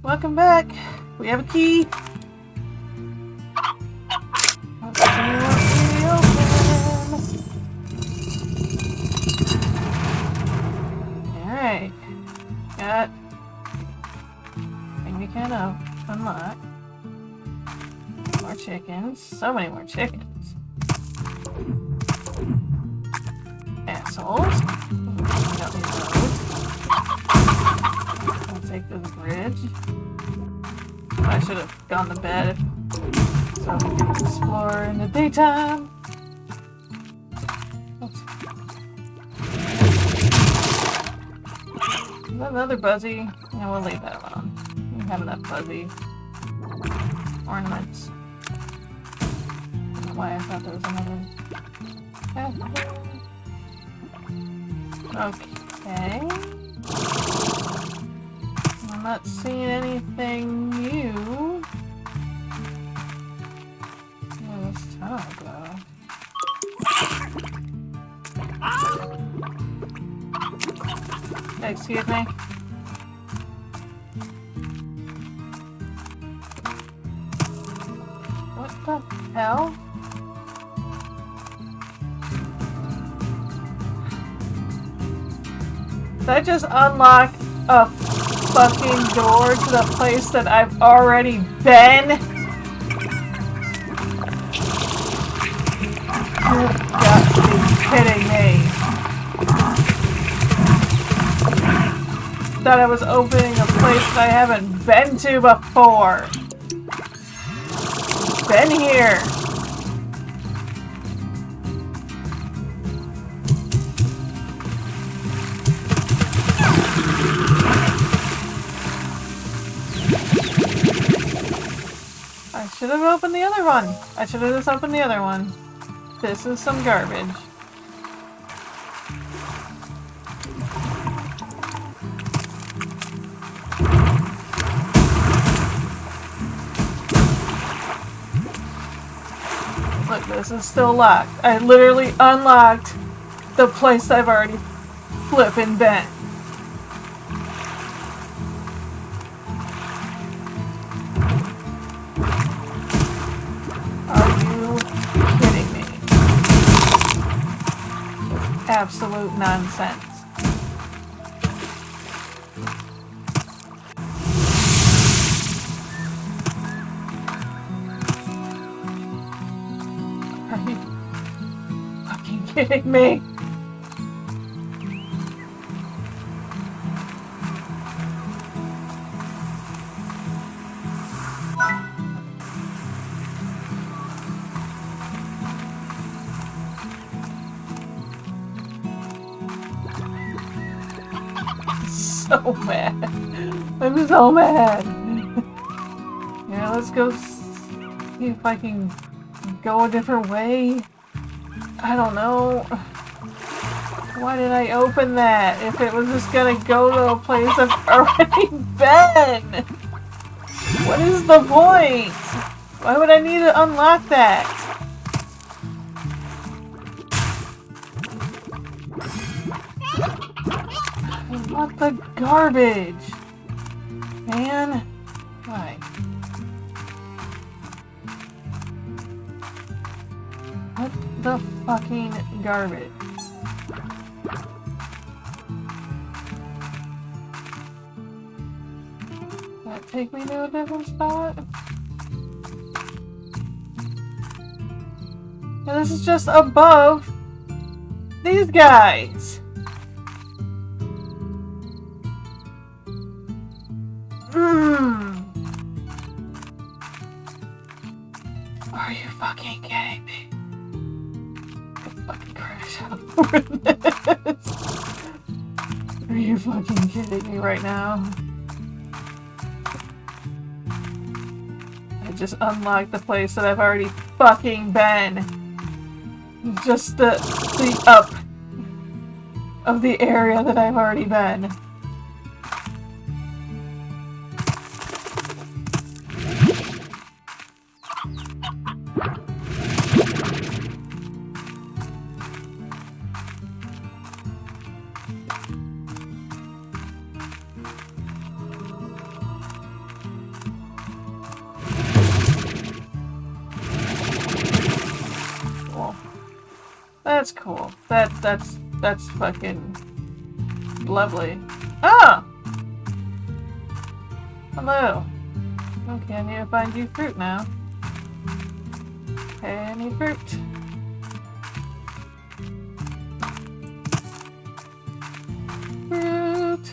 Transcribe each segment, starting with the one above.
Welcome back. We have a key. Let's see what we open. Alright. Got thing we can unlock. More chickens. So many more chickens. Assholes. We don't need those. I'll take this bridge. I should have gone to bed so we could explore in the daytime. Oops. Is that another buzzy? Yeah, we'll leave that alone. We have enough buzzy ornaments. I don't know why I thought there was another. Okay. I'm not seeing anything new. Where does this tunnel go? Excuse me? What the hell? Did I just unlock a fucking door to the place that I've already been? You've got to be kidding me. Thought I was opening a place that I haven't been to before. Been here. I should have opened the other one. I should have just opened the other one. This is some garbage. Look, this is still locked. I literally unlocked the place I've already flippin' been. Absolute nonsense. Are you fucking kidding me? So mad. I'm so mad. Yeah, let's go see if I can go a different way. I don't know. Why did I open that if it was just gonna go to a place I've already been? What is the point? Why would I need to unlock that? What the garbage? Man. Why? What the fucking garbage? Does that take me to a different spot? Yeah, this is just above these guys. Are you fucking kidding me? I fucking crash out over this. Are you fucking kidding me right now? I just unlocked the place that I've already fucking been. Just the up of the area that I've already been. That's cool. That's fucking lovely. Oh! Hello. Okay, I need to find you fruit now. Okay, I need fruit. Fruit!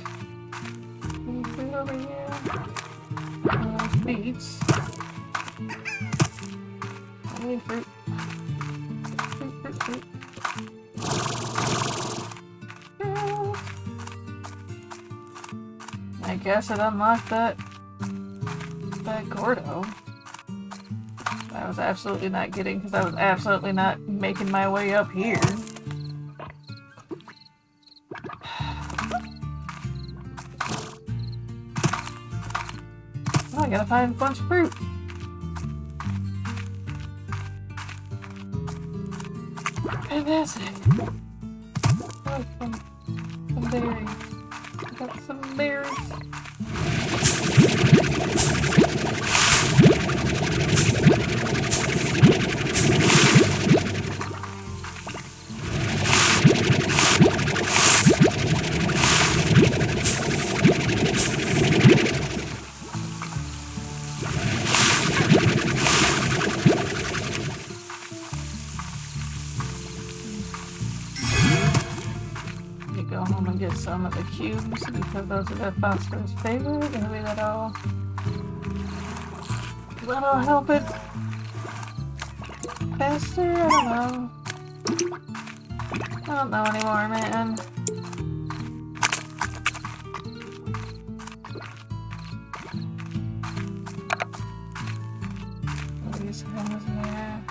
Need fruit over here. There's beets. I need fruit. Fruit, fruit, fruit. Fruit! I guess it unlocked that Gordo. I was absolutely not getting, because I was absolutely not making my way up here. Oh, I gotta find a bunch of fruit. Fantastic. Oh, some berries. I got some berries. Go home and get some of the cubes because those are their phosphorus favorite. Maybe that'll help it faster. I don't know. I don't know anymore, man. These things there.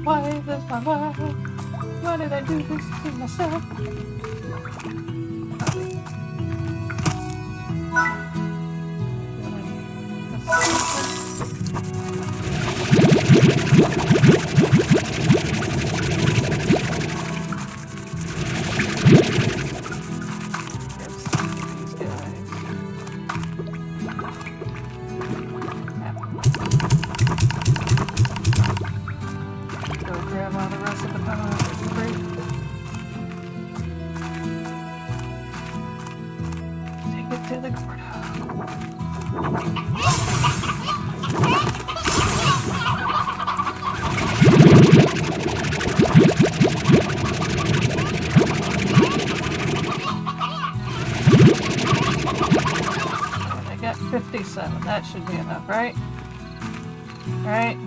Why is this my life? Why did I do this to myself? To the Gordo. I got 57. That should be enough, right? Right?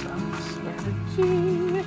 Some strategy.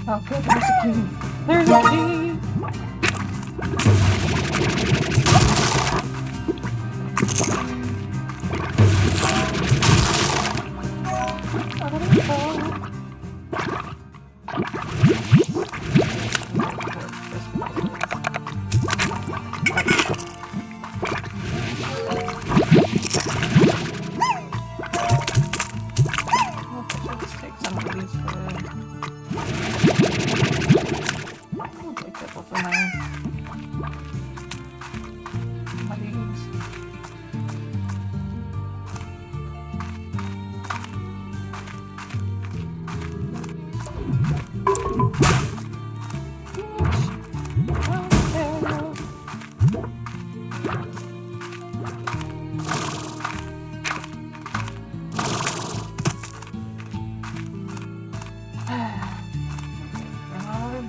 Oh good, there's a key. There's a key!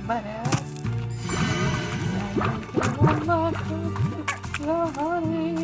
bad. One more the honey.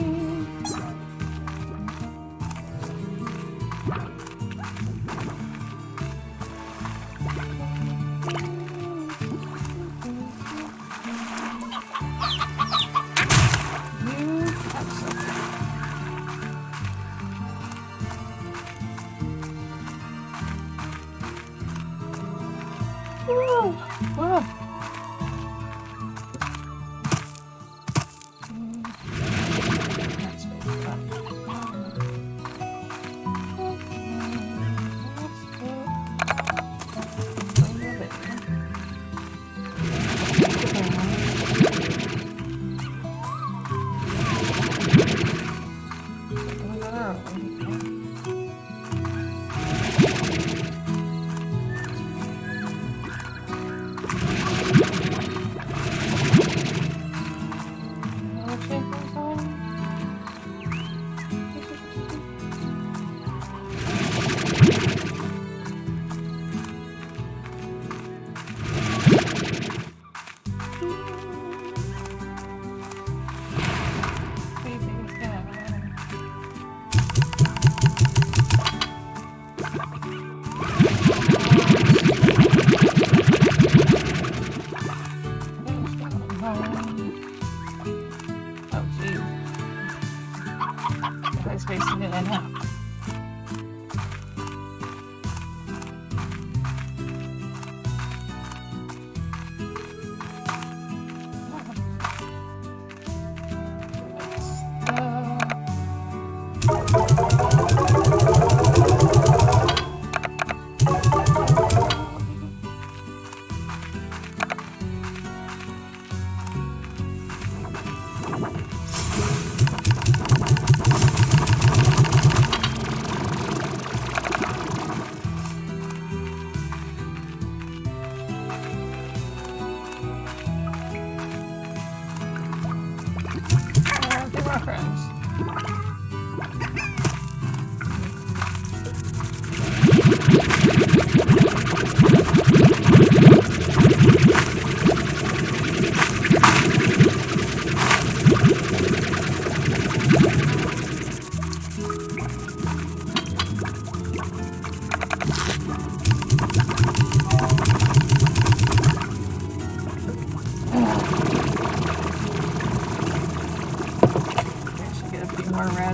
Facing it in now.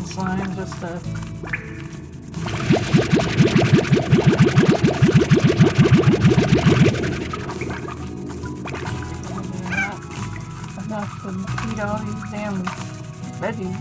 Slime just to enough to eat all these damn veggies.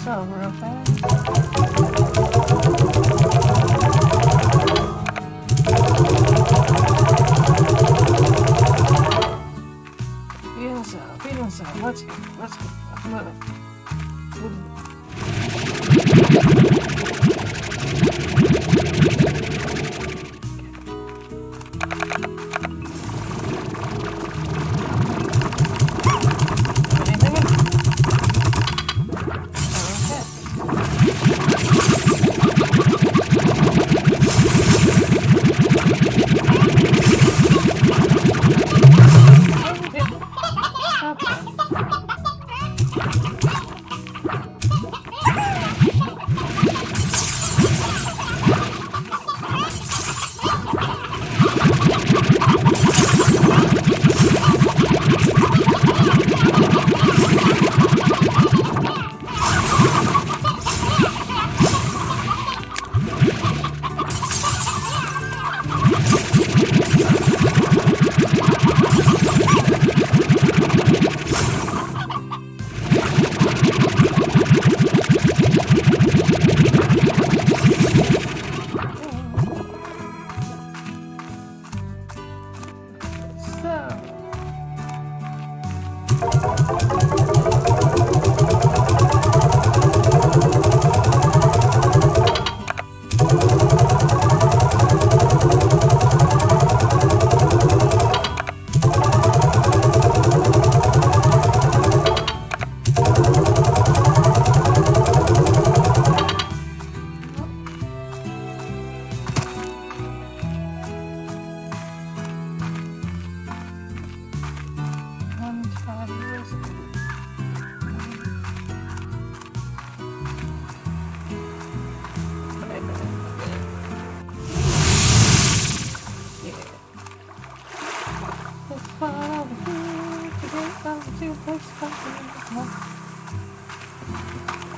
So real fast. Feed himself. Let's go. Let's move.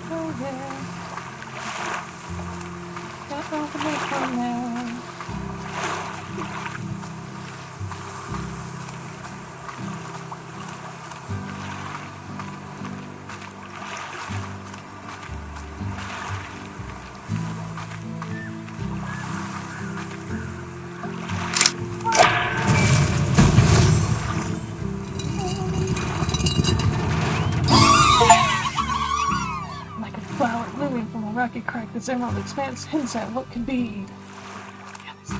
Oh yeah. Can't open it from there. Like a flower blooming from a rocky crack, this emerald expanse hints at what could be. Yes.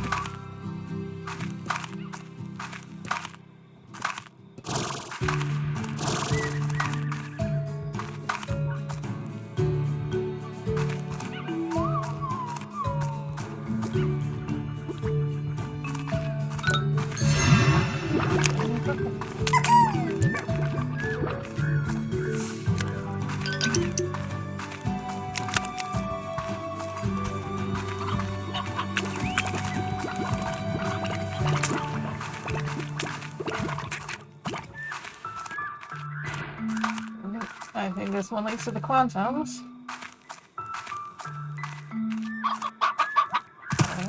I think this one leads to the quantums.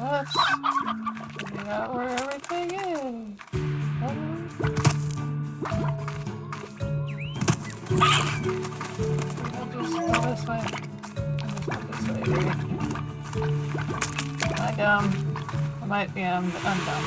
Let's figure out where everything is. I'll just go this way. I'll just go this way, baby. I'm dumb. I might be, I'm dumb.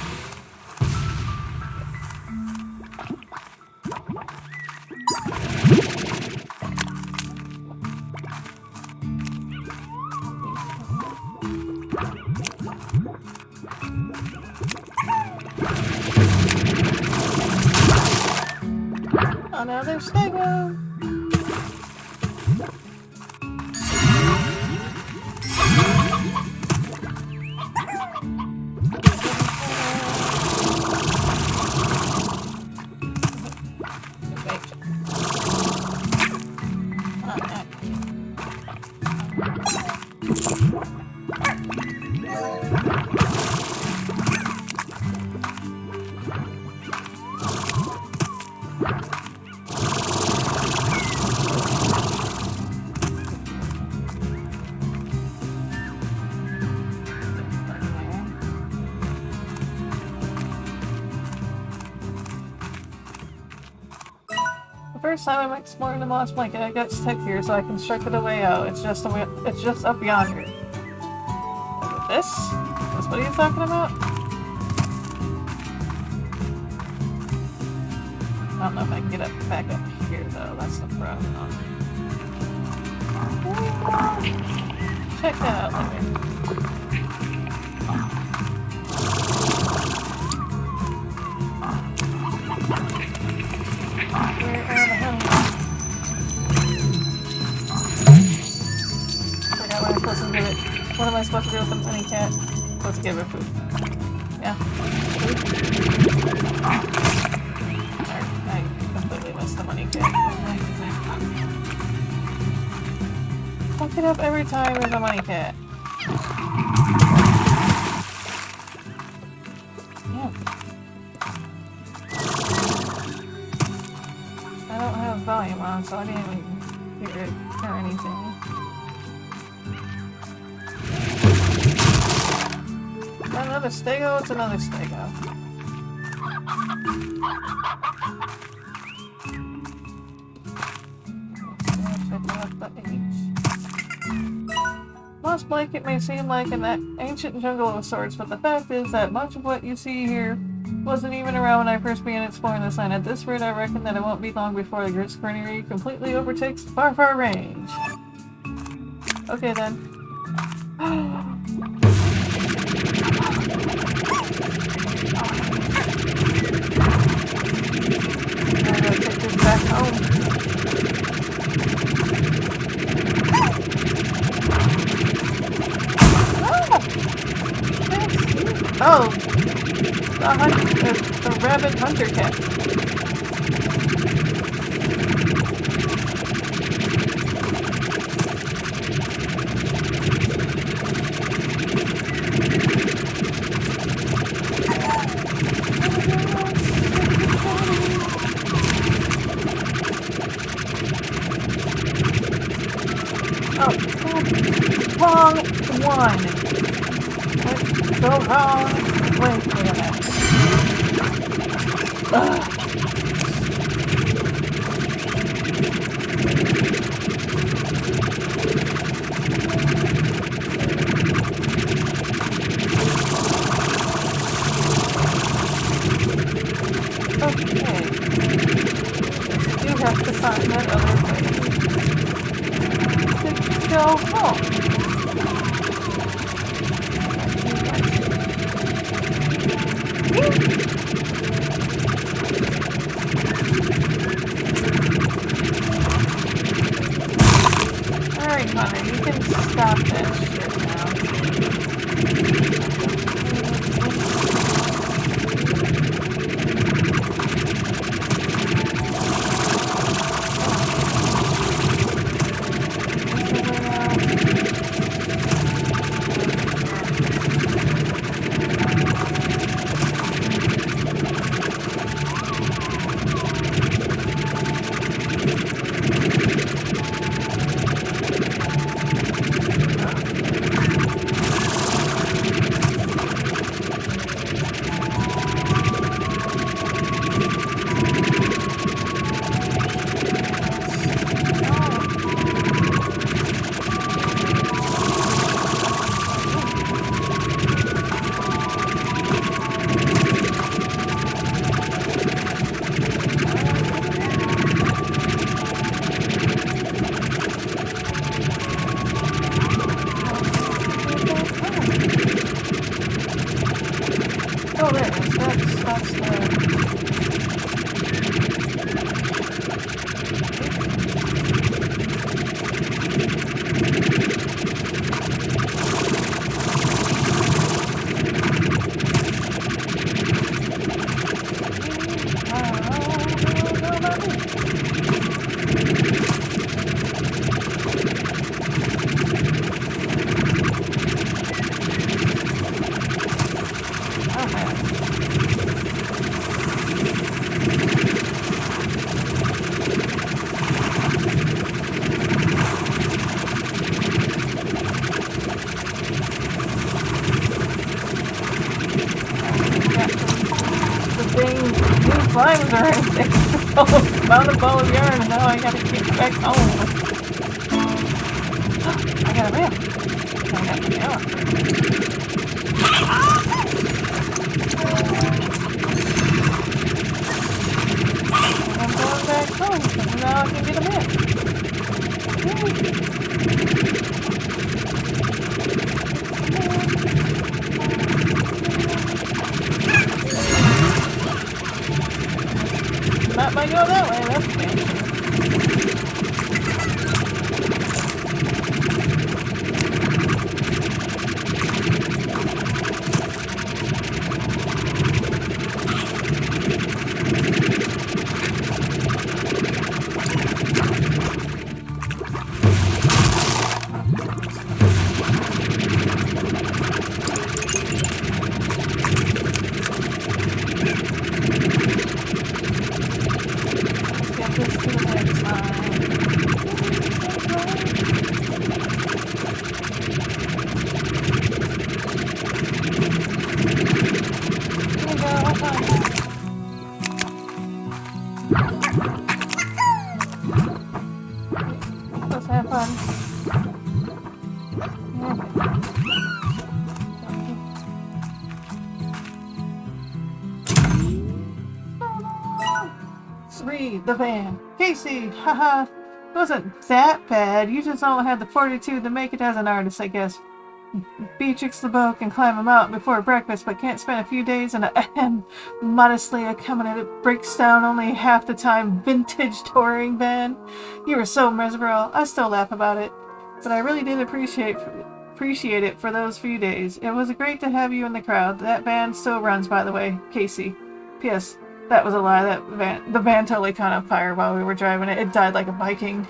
Another stego. First time I'm exploring the moss blanket, I got stuck here, so I constructed a way out. It's just up yonder. This? That's what he's talking about? I don't know if I can get back up here though. That's the problem. Check that out later. What am I supposed to do with the money cat? Supposed to give her food. Yeah. Food? I completely missed the money cat. Fuck it up every time there's a money cat. Yeah. I don't have volume on, so I didn't even hear it or anything. Another stego? It's another stego. Check out the H. Moss blanket may seem like an ancient jungle of sorts, but the fact is that much of what you see here wasn't even around when I first began exploring this land. At this rate, I reckon that it won't be long before the Grit Greenery completely overtakes the far range. Okay then. Back home. Oh! The rabbit hunter cat. Wrong one. Let's go wrong way for that. Ugh. Okay. You have to find that other way to go home. Alright, Connor, you can stop that shit now. Oh, there it is. That's the... Slimes are in there. Found a ball of yarn and now I gotta get back home. I got a mail. I got the mail. I'm going back home because now I can get a mail. Not by go that way, that's fancy. Let's have fun. Three, the van. Casey, haha. Wasn't that bad. You just don't have the fortitude to make it as an artist, I guess. Beatrix the boat can climb a mountain before breakfast, but can't spend a few days in a modestly accommodated, breaks down only half the time vintage touring van. You were so miserable. I still laugh about it, but I really did appreciate it for those few days. It was great to have you in the crowd. That van still runs, by the way. Casey. P.S. That was a lie. The van totally caught on fire while we were driving it. It died like a Viking.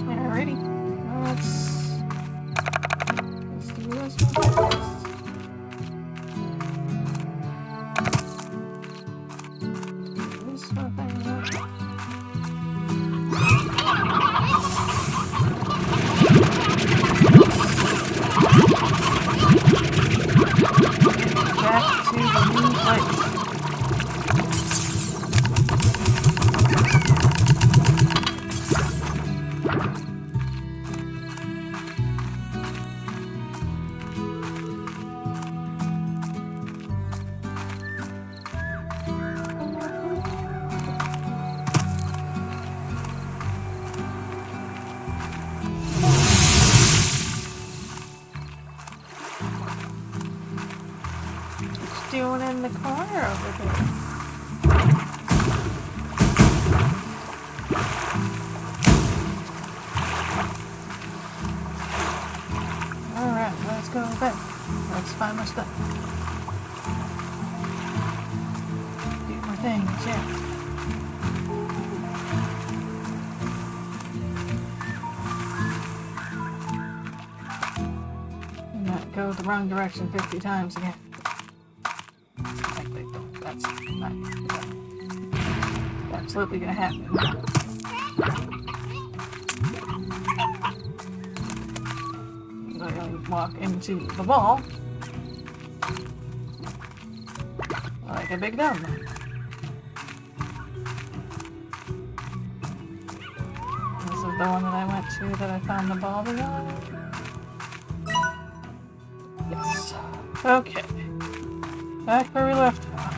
Alrighty. Let's do this one first. fire over there. Alright, let's go back. Let's find my stuff. Do more things, yeah. Not go the wrong direction 50 times again. That's not absolutely gonna happen. Literally walk into the wall like a big dumb. This is the one that I went to that I found the ball behind. Yes. Okay. Back where we left off.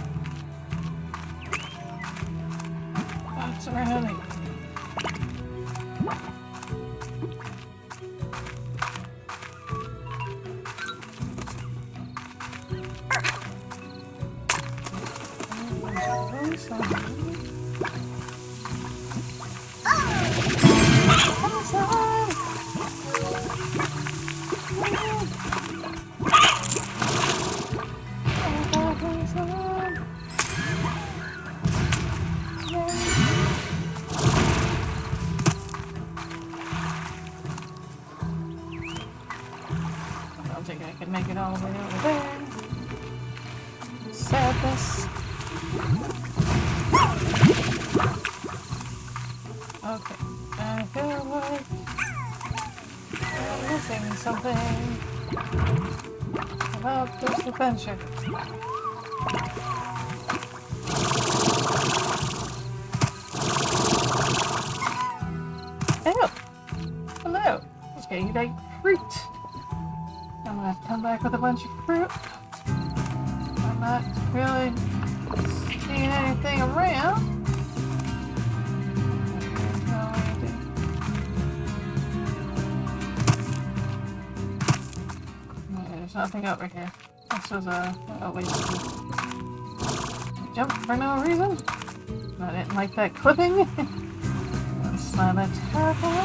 That's where I'm heading. I don't think I can make it all the way over there. Sadness. Okay, I feel like I'm missing something about this adventure. Hey, look! Hello! It's getting like fruit. I'm gonna have to come back with a bunch of fruit. I'm not really seeing anything around. There's nothing over here. This was a waste. Jump for no reason. I didn't like that clipping. That's not a terrible.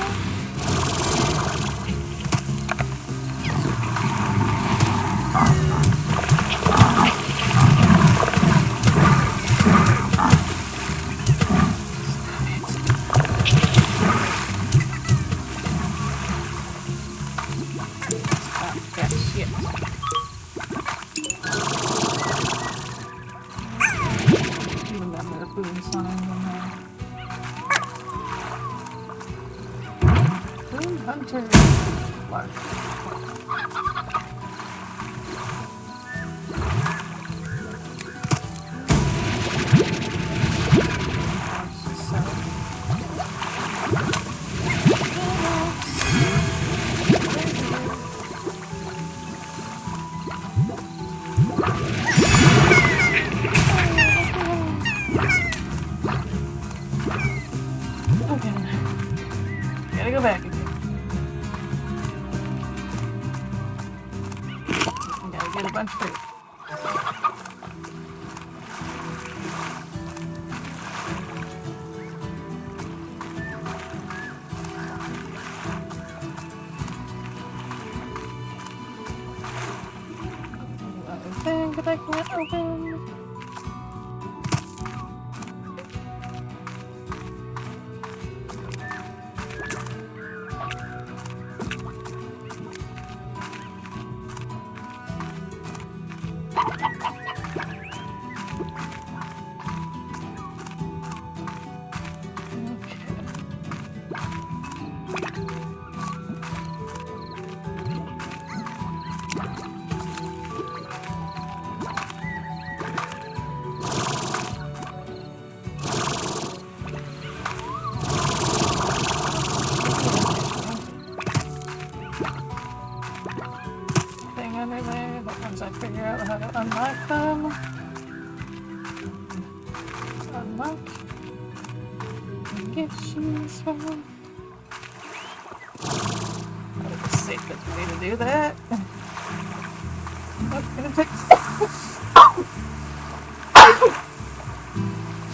Hunter Lark. Okay. Gotta go back again. Get a bunch of fruit. Another thing that I can't open. Under there, but once I figure out how to unlock them, unlock and get shoes from them. That was the safest way to do that. Oh, gonna take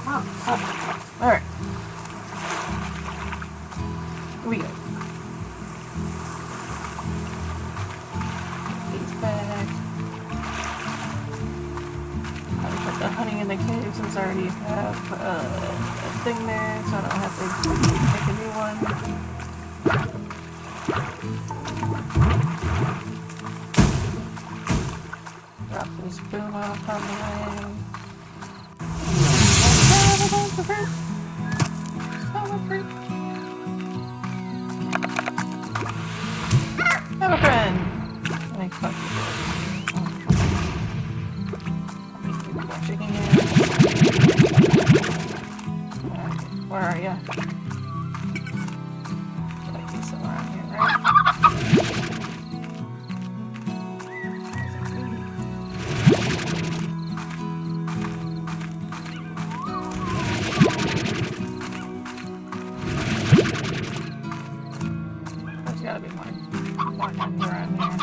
Alright. Here we go. He's back. I'll put the honey in the cave since I already have a thing there, so I don't have to make a new one. Drop this boom off on the way. Have a friend! Like, fuck you. I'll make you more chicken here. Where are ya? Should I be somewhere around here, right? There's gotta be more nuns around here.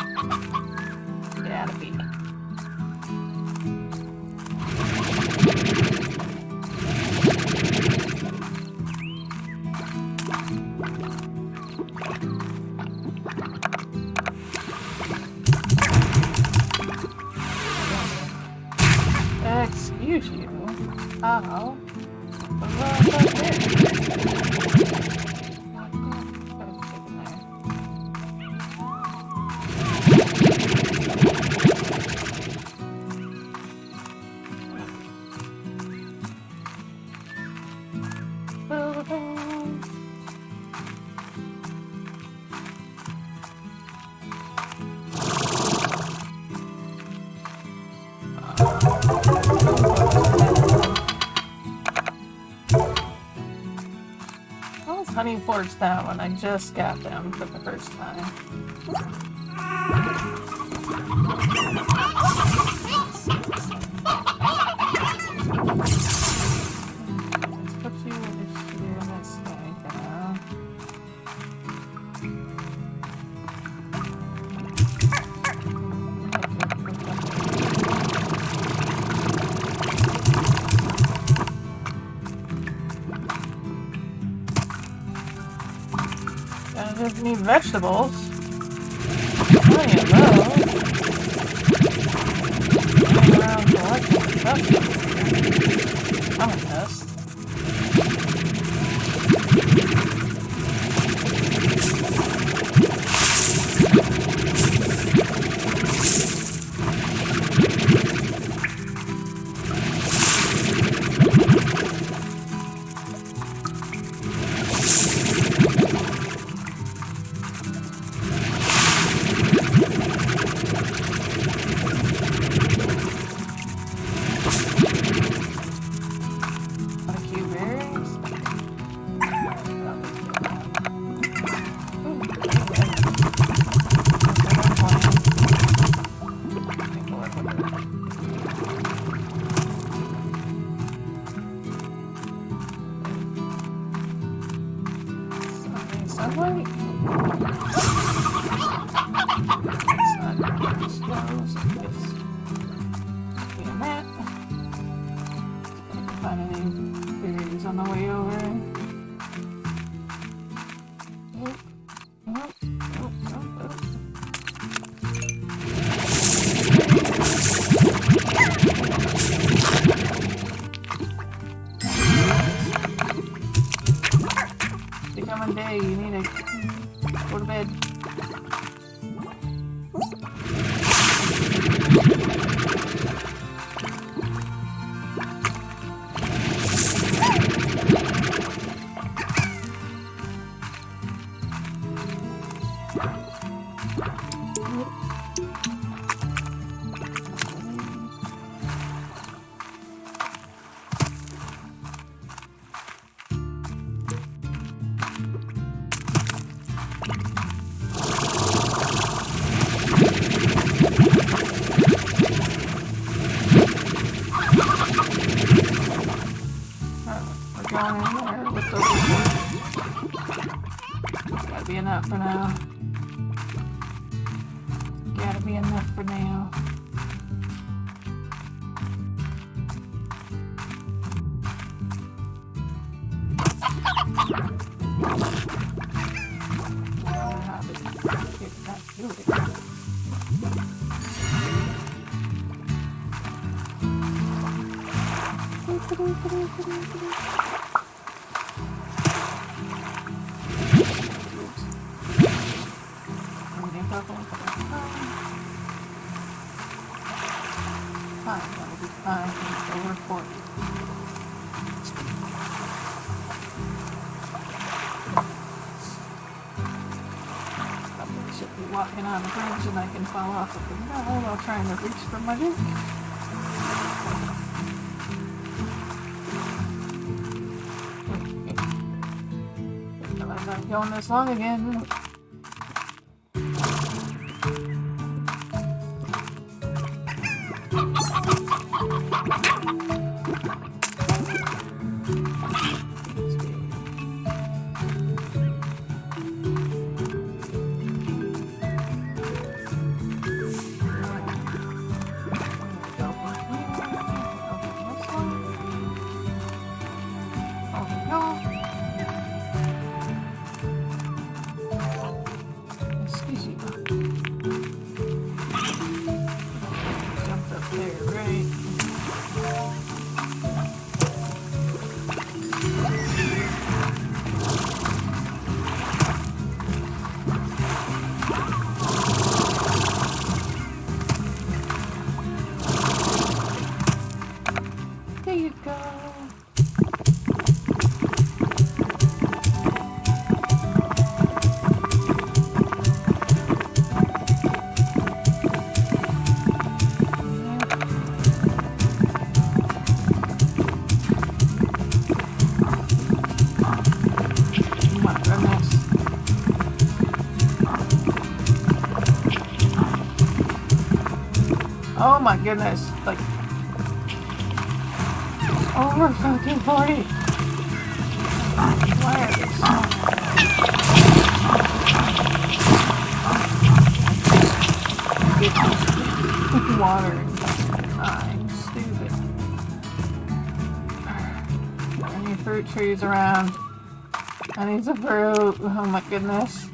Gotta be. Excuse you. Oh. What's up there? Honey forged that one. I just got them for the first time. Let's put you over here in this thing. I just need vegetables. Plenty of those. Running around collecting stuff. I'm a pest. Subway? It's not close. It's a map. Find any berries on the way over. Nope. Nope. Nope. Nope. Nope. Becoming day, you need to go to bed. Gotta be enough for now. Gotta be enough for now. Walking on the bridge and I can fall off of the wall while trying to reach for my drink. I'm not going this long again. Oh my goodness, like over fucking 40. Why are they so water and I'm stupid. I need fruit trees around. I need some fruit. Oh my goodness.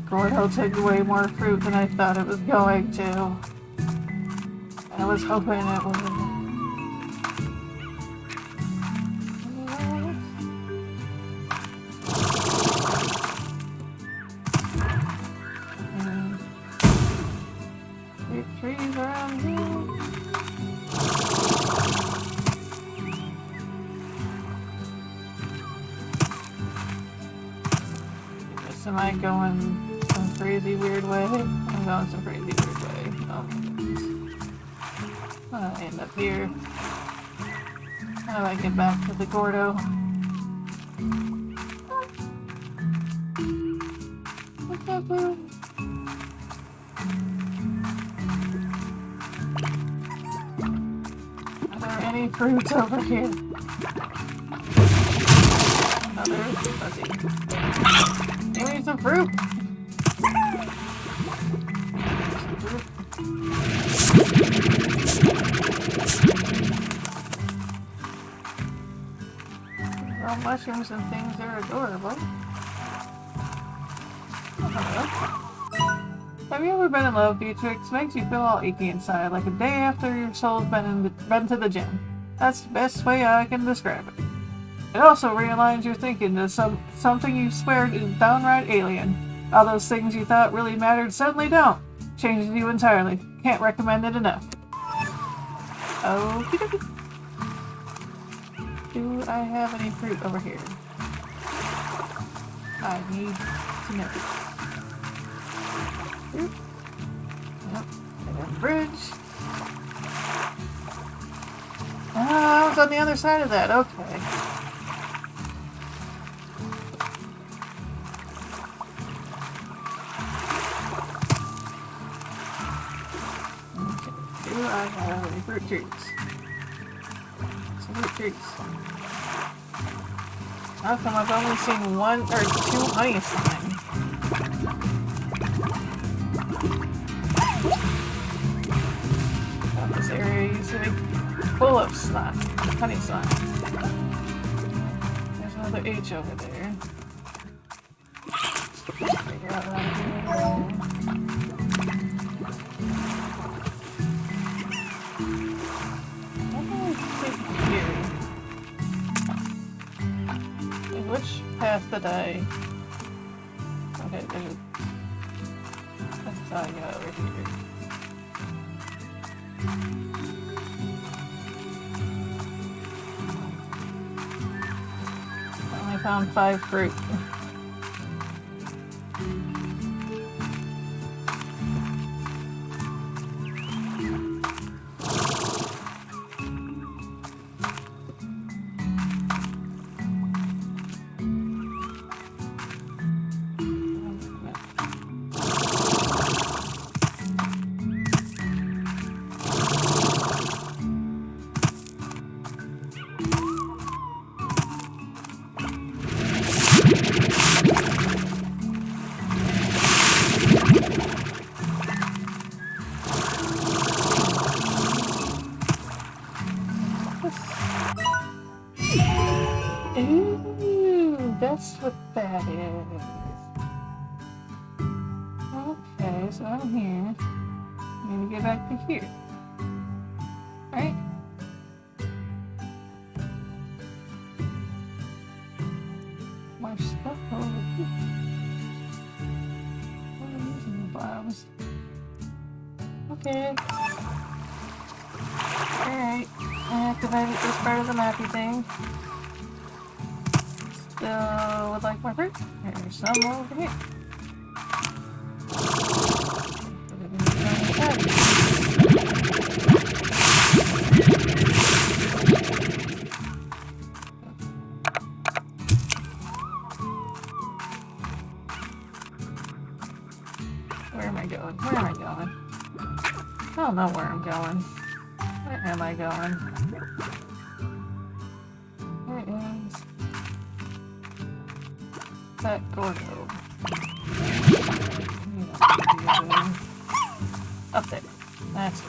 Gordo took way more fruit than I thought it was going to. I was hoping it would. Big trees around here. Guess am I going crazy weird way? I'm going some crazy weird way. Oh my goodness. I end up here. How do I get back to the Gordo? What's up, boo? Are there any fruits over here? Another fuzzy. Give me some fruit! Well, mushrooms and things are adorable. Hello. Have you ever been in love, Beatrix? Makes you feel all achy inside, like a day after your soul's been to the gym. That's the best way I can describe it. It also realigns your thinking to something you swear is downright alien. All those things you thought really mattered suddenly don't. Changes you entirely. Can't recommend it enough. Okie dokie. Do I have any fruit over here? I need to know. Fruit? Yep. And a bridge. Ah, I was on the other side of that. Okay. Do I have any fruit trees? Some fruit trees. How come I've only seen one or two honey slime? This area used to be full of slime, honey slime. There's another H over there. Figure out how to do it. Which path did I... Okay, there's... That's how I got over here. I only found 5 fruit. Ooh, that's what that is. Okay, so I'm here. I'm gonna get back to here. Right? More stuff over here. What are these new bombs? Okay. Alright. I activated this part of the mappy thing. Still would like more fruit. There's some over here. Where am I going? Where am I going? I don't know where I'm going. Where am I going? Where is that Gordo? Up there. That's it.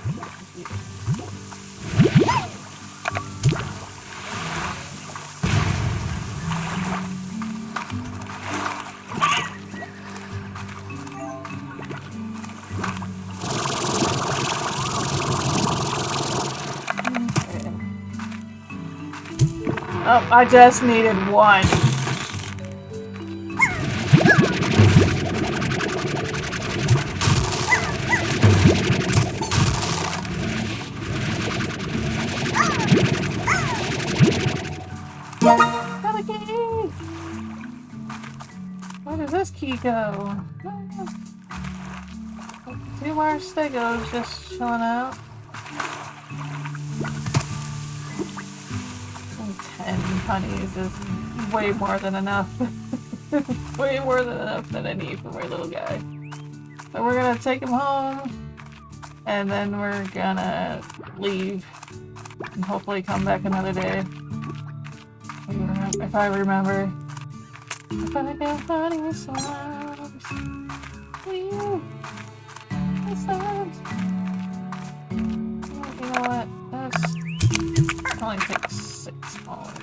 Oh, I just needed one. Got a key! Where does this key go? 2 more stegos just chilling out. 10 honeys is way more than enough. Way more than enough that I need for my little guy. So we're gonna take him home, and then we're gonna leave, and hopefully come back another day. If I remember. If I get honey songs. You know what? That's only takes 6 home.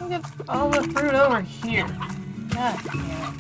Look at all the fruit over here. God damn it.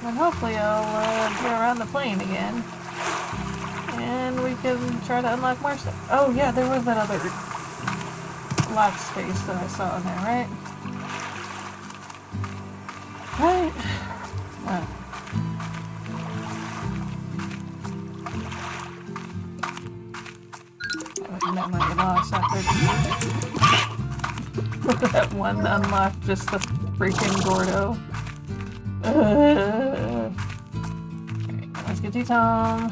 And hopefully I'll go around the plane again. And we can try to unlock more stuff. Oh yeah, there was that other locked space that I saw in there, right? Right. That might be lost after that one unlocked just the freaking Gordo. Alright, let's get you Tom.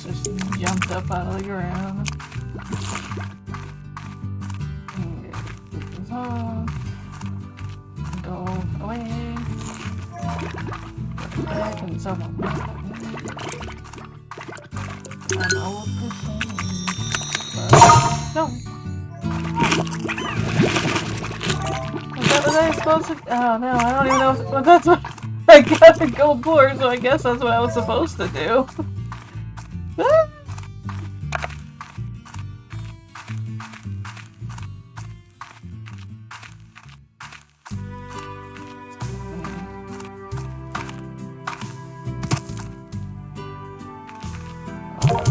just jumped up out of the ground. Go away. Back and someone. An old person. No. Was I supposed to? Oh no, I don't even know. But that's what I got the gold board, so I guess that's what I was supposed to do.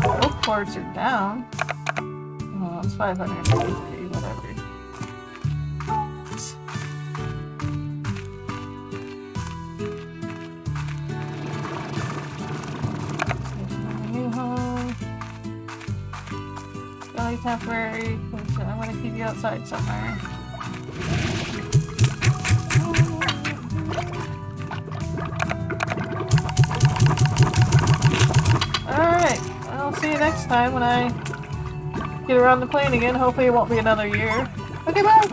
Both boards are down. Oh, it's 550, whatever. Really temporary, because I'm going to keep you outside somewhere. Alright, I'll see you next time when I get around the plane again. Hopefully it won't be another year. Okay, bye!